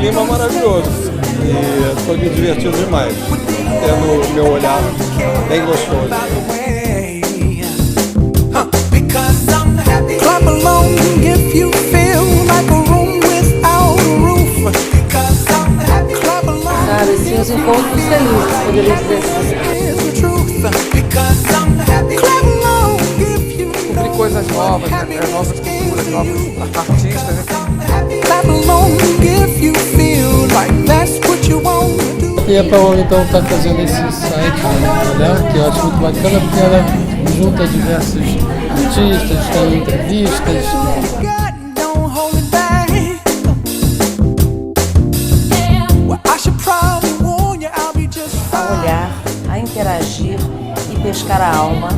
clima maravilhoso e estou me divertindo demais, tendo o meu olhar bem gostoso. Clap along if you feel like a room without a roof. Sabe, sim, os encontros felizes, poderia dizer assim. Descobrir coisas novas, né? Novas culturas, novos artistas, né? Clap along if you feel like that's what you want to do. E a Paola então está fazendo esse site, Olhar, que eu acho muito bacana porque ela junta diversos artistas, tem entrevistas. Don't hold it back. Well, I should probably warn you, I'll be just A olhar, a interagir e pescar a alma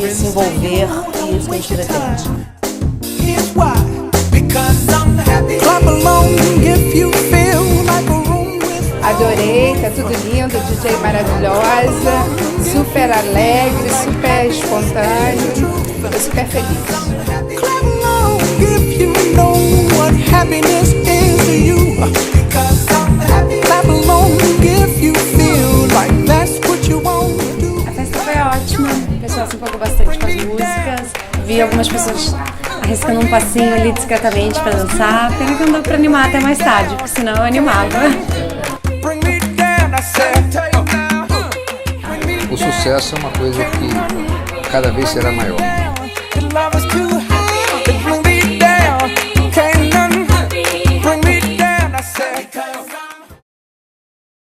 e se envolver, e isso que a gente pretende. Here's why. Because I'm happy. Clap along if you feel like a room with. Adorei, tá tudo lindo, DJ maravilhosa, super alegre, super espontâneo, tô super feliz. Clap along if you know what happiness is to you. Because I'm happy. Clap along if you feel like that's what you want to do. A festa foi ótima, o pessoal se empolgou bastante com as músicas. Vi algumas pessoas arriscando um passinho ali discretamente pra dançar. Pena que não deu pra animar até mais tarde, porque senão eu animava. Bring me down, I said. O sucesso é uma coisa que cada vez será maior.